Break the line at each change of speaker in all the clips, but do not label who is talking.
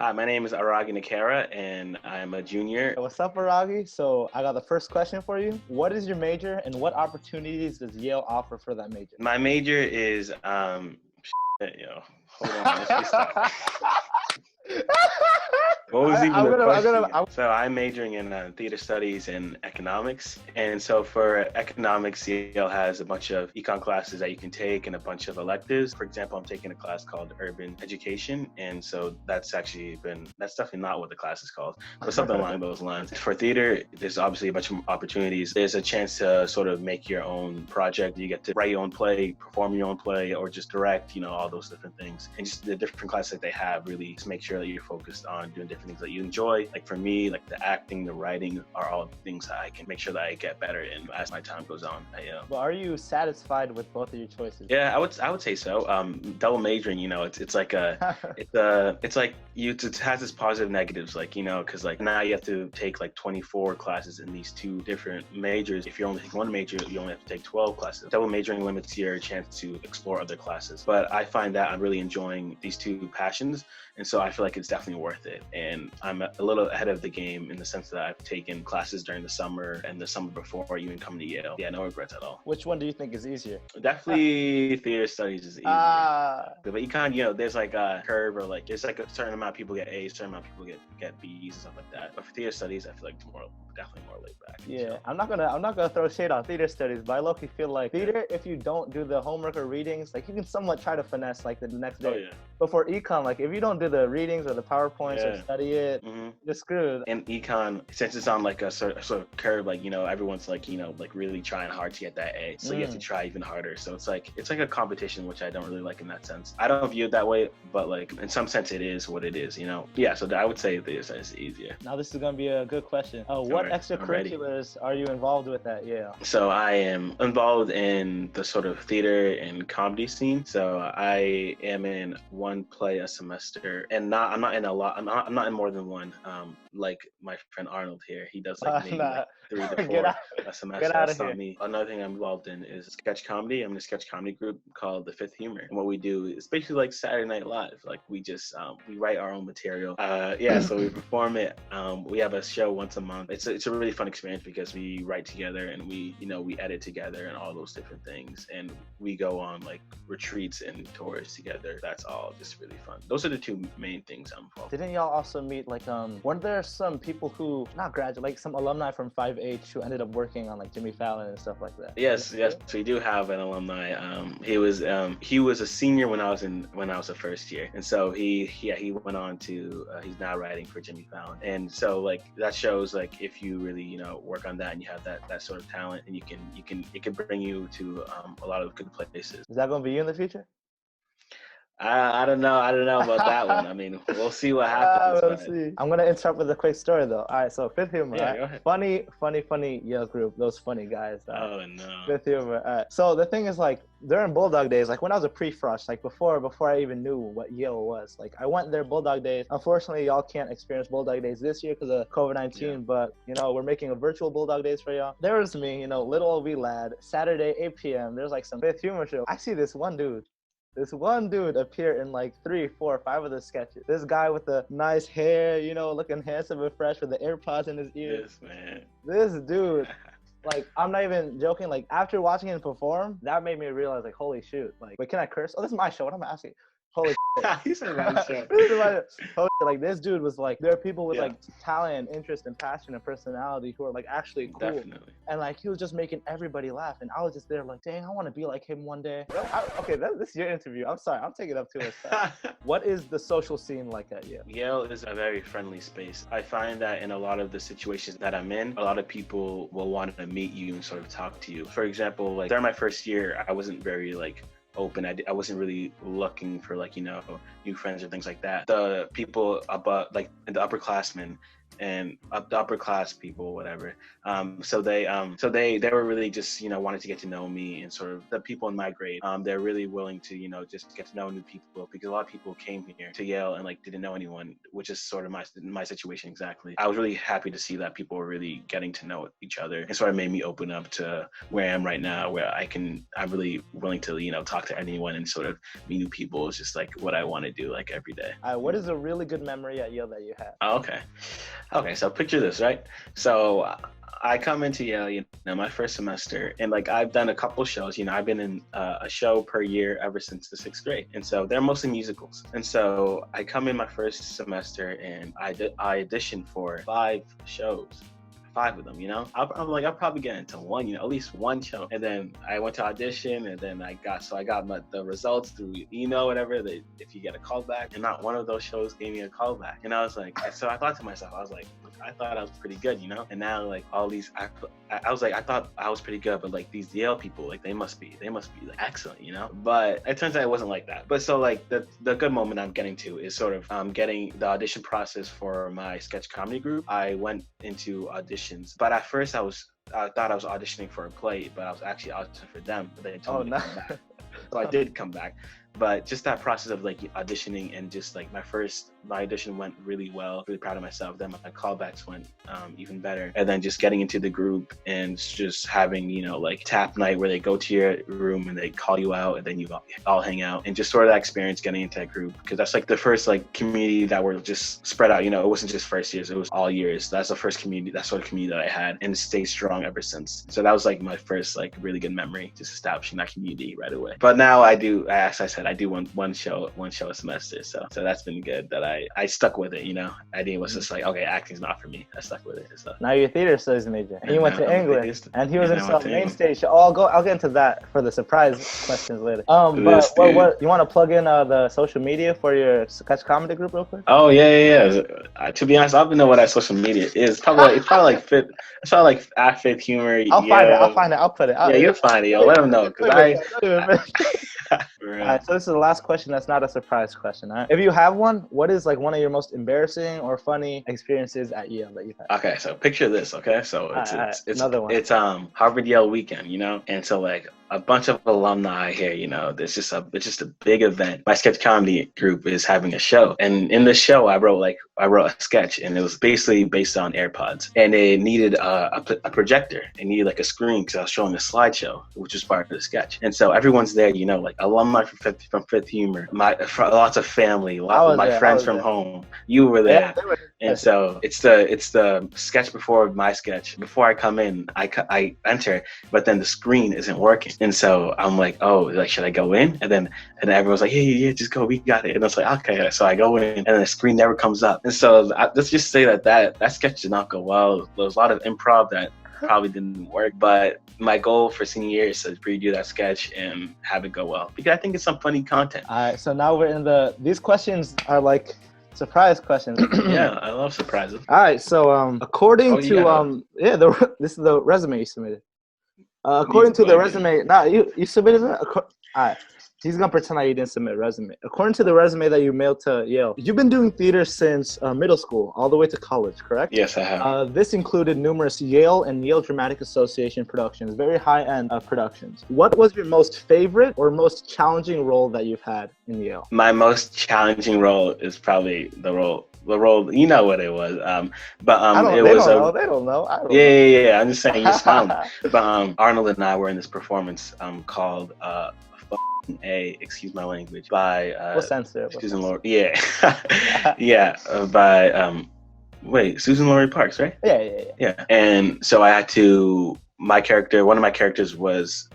Hi, my name is Iragi and I'm a junior.
What's up, Iragi? So I got the first question for you. What is your major and what opportunities does Yale offer for that major?
My major is hold on, let's restart. What was even the question? So I'm majoring in theater studies and economics. And so for economics, Yale has a bunch of econ classes that you can take and a bunch of electives. For example, I'm taking a class called Urban Education. And so that's definitely not what the class is called, but something along those lines. For theater, there's obviously a bunch of opportunities. There's a chance to sort of make your own project. You get to write your own play, perform your own play, or just direct, all those different things. And just the different classes that they have really just make sure that you're focused on doing different things that you enjoy. Like for me, like the acting, the writing are all things that I can make sure that I get better in as my time goes on.
But are you satisfied with both of your choices?
Yeah, I would say so. Double majoring, it's like it has its positive negatives, because like now you have to take like 24 classes in these two different majors. If you're only taking one major, you only have to take 12 classes. Double majoring limits your chance to explore other classes. But I find that I'm really enjoying these two passions, and so I feel like it's definitely worth it. And I'm a little ahead of the game in the sense that I've taken classes during the summer and the summer before even coming to Yale. Yeah, no regrets at all.
Which one do you think is easier?
Definitely theater studies is easier. But econ, there's like a curve, or like there's like a certain amount of people get A's, certain amount of people get B's and stuff like that. But for theater studies, I feel like it's definitely more laid back.
Yeah, so. I'm not gonna throw shade on theater studies, but I low-key feel like theater, if you don't do the homework or readings, like you can somewhat try to finesse like the next day.
Oh, yeah.
But for econ, like if you don't do the readings or the PowerPoints or study it, you're screwed.
And econ, since it's on like a sort of curve, like everyone's like like really trying hard to get that A, so you have to try even harder. So it's like a competition, which I don't really like in that sense. I don't view it that way, but like in some sense, it is what it is. Yeah. So I would say this is easier.
Now this is gonna be a good question. What extracurriculars are you involved with at Yale?
So I am involved in the sort of theater and comedy scene. So I am in one play a semester, and I'm not in a lot. I'm not in more than one. Like my friend Arnold here, he does like maybe like 3 to 4 a semester. That's not me. Another thing I'm involved in is sketch comedy. I'm in a sketch comedy group called The Fifth Humor, and what we do is basically like Saturday Night Live. Like we just we write our own material. So we perform it. We have a show once a month. It's a really fun experience because we write together and we edit together and all those different things, and we go on like retreats and tours together. That's all just really fun. Those are the two main things I'm involved.
Didn't y'all also meet like weren't there some people who not graduate, like some alumni from 5H who ended up working on like Jimmy Fallon and stuff like that?
Yes. We do have an alumni. He was a senior when I was a first year, and so he went on to he's now writing for Jimmy Fallon, and so like that shows like if you really work on that and you have that sort of talent, and it can bring you to a lot of good places.
Is that gonna be you in the future?
I don't know about that one. I mean, we'll see what happens.
We'll see. I'm gonna interrupt with a quick story though. All right, so Fifth Humor.
Yeah, go ahead.
Funny Yale group. Those funny guys.
Oh no.
Fifth Humor. All right. So the thing is, like during Bulldog days, like when I was a pre-frosh, like before I even knew what Yale was, like I went there Bulldog days. Unfortunately, y'all can't experience Bulldog days this year because of COVID-19. But we're making a virtual Bulldog days for y'all. There was me, little old wee lad. Saturday 8 p.m. There's like some Fifth Humor show. I see this one dude appear in like 3, 4, 5 of the sketches. This guy with the nice hair, looking handsome and fresh with the AirPods in his ears.
Yes, man.
This dude, like, I'm not even joking. Like, after watching him perform, that made me realize, like, holy shoot. Like, wait, can I curse? Oh, this is my show. What am I asking? Holy
He said my show.
Like, this dude was like, there are people with like talent and interest and passion and personality who are like actually cool.
Definitely.
And like, he was just making everybody laugh. And I was just there like, dang, I want to be like him one day. This is your interview. I'm sorry. I'm taking up too much time. What is the social scene like at Yale?
Yale is a very friendly space. I find that in a lot of the situations that I'm in, a lot of people will want to meet you and sort of talk to you. For example, like during my first year, I wasn't very like open. I wasn't really looking for like new friends or things like that. The people above, like the upperclassmen, and the upper class people, whatever. So they were really just, wanted to get to know me, and sort of the people in my grade. They're really willing to, just get to know new people, because a lot of people came here to Yale and like didn't know anyone, which is sort of my situation exactly. I was really happy to see that people were really getting to know each other, and sort of made me open up to where I am right now, where I'm really willing to, talk to anyone and sort of meet new people. It's just like what I want to do like every day.
What is a really good memory at Yale that you have?
Oh, okay. So picture this, right? So I come into Yale, my first semester, and like I've done a couple shows. I've been in a show per year ever since the 6th grade, and so they're mostly musicals. And so I come in my first semester, and I auditioned for 5 shows. 5 of them, I'll probably get into one, at least one show. And then I went to audition, and then I got the results through email, whatever, if you get a call back, and not one of those shows gave me a call back. And I was like, so I thought to myself, I was like, I thought I was pretty good, and now like all these, I was like, I thought I was pretty good, but like these Yale people, like they must be like excellent, but it turns out it wasn't like that. But so like the good moment I'm getting to is sort of getting the audition process for my sketch comedy group. I went into auditions, but at first I thought I was auditioning for a play, but I was actually auditioning for them, but they told me to come back. So I did come back. But just that process of like auditioning, and just like my audition went really well, really proud of myself. Then my callbacks went even better. And then just getting into the group and just having, like tap night where they go to your room and they call you out, and then you all hang out, and just sort of that experience getting into that group, because that's like the first like community that were just spread out, it wasn't just first years, it was all years. That's the first community, that sort of community that I had, and stayed strong ever since. So that was like my first like really good memory, just establishing that community right away. But now as I said, I do one show a semester. So that's been good that I stuck with it, I didn't was just like, okay, acting's not for me. I stuck with it. So
now you're a theater studies major, and you went to England, and he was in some main stage. I'll get into that for the surprise questions later. But what you want to plug in the social media for your sketch comedy group real quick?
Oh yeah. To be honest, I don't even know what that social media is. It's probably like at Fifth Humor.
I'll find it. I'll put it.
Yeah, you'll find it. Let them know, because
All right, so this is the last question that's not a surprise question. All right? If you have one, what is like one of your most embarrassing or funny experiences at Yale that you've had?
Okay, so picture this, okay? So it's
another one.
It's Harvard Yale weekend, and so like a bunch of alumni here, it's just a big event. My sketch comedy group is having a show, and in the show I wrote a sketch, and it was basically based on AirPods, and it needed a projector. It needed like a screen, because I was showing a slideshow, which was part of the sketch. And so everyone's there, like alumni from Fifth Humor, lots of family, a lot of my friends from home. You were there. Yeah, and so it's the sketch before my sketch. Before I come in, I enter, but then the screen isn't working. And so I'm like, oh, like, should I go in? And then everyone's like, yeah, just go, we got it. And I was like, okay. So I go in, and then the screen never comes up. And so let's just say that sketch did not go well. There was a lot of improv that probably didn't work, but my goal for senior year is to redo that sketch and have it go well, because I think it's some funny content.
All right, so now we're in these questions are like surprise questions.
Yeah, I love surprises.
All right, so according to this is the resume you submitted. According to the resume, you submitted it. All right. He's going to pretend like you didn't submit a resume. According to the resume that you mailed to Yale, you've been doing theater since middle school all the way to college, correct?
Yes, I have.
This included numerous Yale and Yale Dramatic Association productions, very high-end productions. What was your most favorite or most challenging role that you've had in Yale?
My most challenging role is probably the role, you know what it was. They don't know. Yeah. I'm just saying, you sound. But Arnold and I were in this performance called excuse my language, by
we'll censor it.
Susan Laurie. Yeah. By Susan Laurie Parks, right?
Yeah.
And so I had to. One of my characters was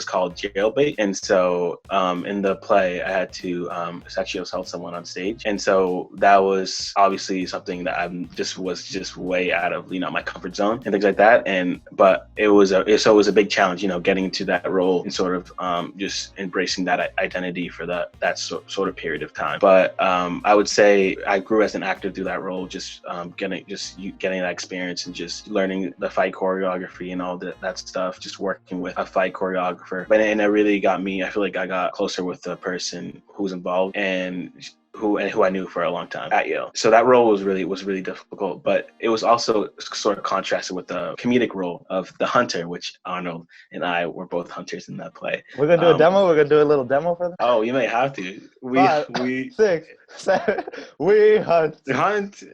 called Jailbait, and so in the play I had to sexually assault someone on stage, and so that was obviously something that was just way out of my comfort zone and things like that. But it was a big challenge, getting into that role and sort of just embracing that identity for that sort of period of time. But I would say I grew as an actor through that role, just getting that experience and just learning the fight choreography and all that stuff, just working with a fight choreographer. And it really got me, I feel like I got closer with the person who's involved, and who I knew for a long time at Yale. So that role was really difficult, but it was also sort of contrasted with the comedic role of the hunter, which Arnold and I were both hunters in that play.
We're gonna do a demo. We're gonna do a little demo for them.
Oh, you may have to.
Five, 6, 7. We hunt.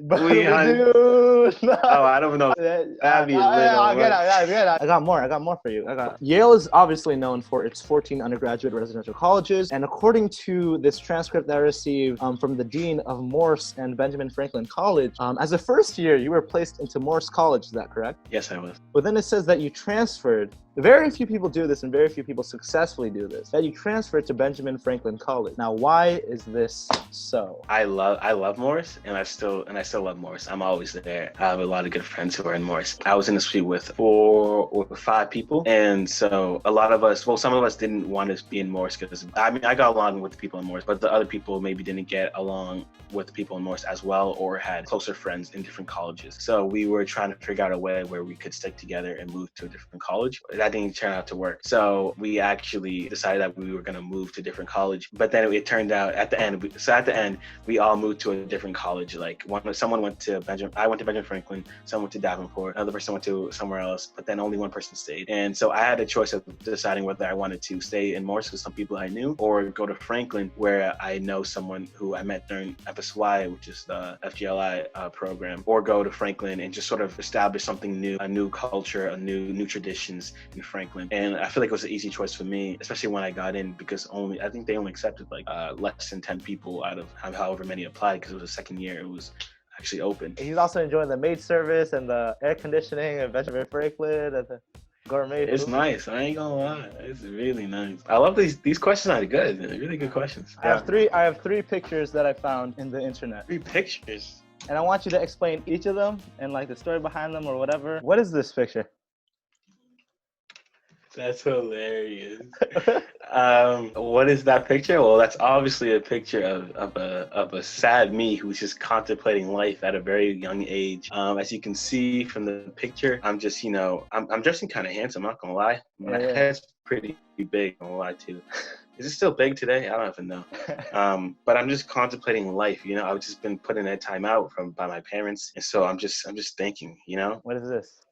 But
we
hunt.
Do not.
Oh, I don't know. That'd be
I got more for you. Yale is obviously known for its 14 undergraduate residential colleges, and according to this transcript that I received from the dean of Morse and Benjamin Franklin College, as a first year, you were placed into Morse College. Is that correct?
Yes, I was.
But then it says that you transferred. Very few people do this, and very few people successfully do this. That you transferred to Benjamin Franklin College. Now, why is this so?
I love Morse, and I still love Morse. I'm always there. I have a lot of good friends who are in Morse. I was in the suite with 4 or 5 people, and so a lot of us, well, some of us didn't want to be in Morse because I got along with the people in Morse, but the other people maybe didn't get along with the people in Morse as well, or had closer friends in different colleges. So we were trying to figure out a way where we could stick together and move to a different college. That didn't turn out to work. So we actually decided that we were going to move to a different college. But then it turned out at the end, we all moved to a different college. Like someone went to I went to Benjamin Franklin, someone went to Davenport, another person went to somewhere else, but then only one person stayed. And so I had a choice of deciding whether I wanted to stay in Morse with some people I knew, or go to Franklin, where I know someone who I met during FSY, which is the FGLI program, or go to Franklin and just sort of establish something new, a new culture, new traditions in Franklin. And I feel like it was an easy choice for me, especially when I got in, because I think they only accepted like less than 10 people out of however many applied, because it was the second year it was actually open.
He's also enjoying the maid service and the air conditioning and Benjamin Franklin and the gourmet food.
It's nice. I ain't gonna lie. It's really nice. I love these questions are good. They're really good questions.
I have three pictures that I found in the internet.
3 pictures.
And I want you to explain each of them and like the story behind them or whatever. What is this picture?
That's hilarious. What is that picture? Well, that's obviously a picture of a sad me who's just contemplating life at a very young age. As you can see from the picture, I'm just, I'm dressing kind of handsome, I'm not gonna lie. My head's pretty big, I'm gonna lie too. Is it still big today? I don't even know. But I'm just contemplating life, I've just been put in a timeout by my parents. And so I'm just thinking,
What is this?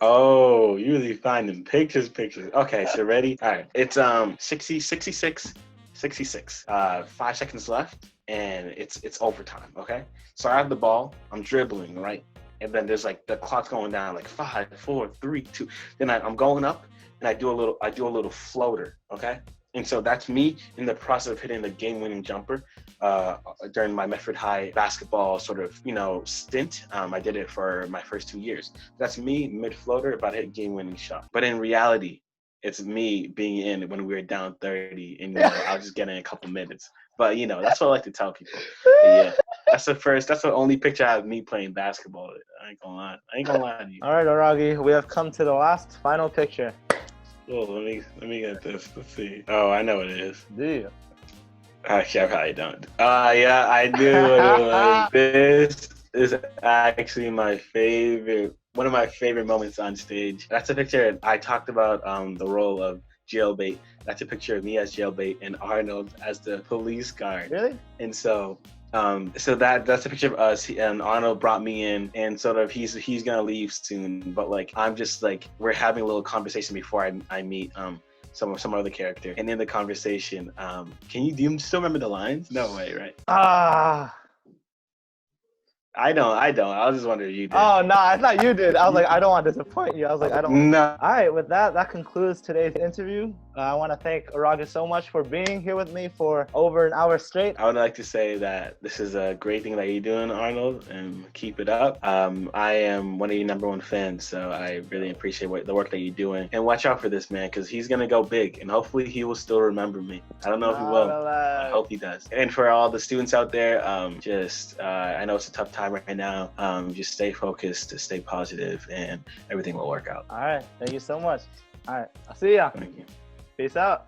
Oh, you really finding pictures. Okay, so ready? All right. It's 66. 5 seconds left, and it's overtime, okay? So I have the ball, I'm dribbling, right? And then there's like the clock's going down, like 5, 4, 3, 2. Then I'm going up, and I do a little floater, okay? And so that's me in the process of hitting the game-winning jumper during my Medford High basketball sort of, stint. I did it for my first 2 years. That's me mid-floater about to hit a game-winning shot. But in reality, it's me being in when we were down 30, and I was just getting a couple minutes. But that's what I like to tell people. But, yeah, that's the only picture I have of me playing basketball. I ain't gonna lie to you.
All right, Iragi, we have come to the last final picture.
Oh, let me get this. Let's see. Oh, I know what it is.
Do you?
Actually, I probably don't. Yeah, I do. This is actually one of my favorite moments on stage. That's a picture I talked about the role of jailbait. That's a picture of me as jailbait and Arnold as the police guard.
Really?
And so that's a picture of us, and Arnold brought me in, and sort of he's gonna leave soon, but like I'm just like we're having a little conversation before I meet some other character, and in the conversation, do you still remember the lines? No way, right? I don't. I was just wondering if you did.
Oh, no, I thought you did. I was like, I don't want to disappoint you. I was like, I don't.
No.
All right, with that concludes today's interview. I want to thank Iragi so much for being here with me for over an hour straight.
I would like to say that this is a great thing that you're doing, Arnold, and keep it up. I am one of your #1 fans, so I really appreciate the work that you're doing. And watch out for this man, because he's going to go big, and hopefully he will still remember me. I don't know if he will. I hope he does. And for all the students out there, I know it's a tough time right now. Just stay focused, stay positive, and everything will work out.
All right. Thank you so much. All right. I'll see ya.
Thank you.
Peace out.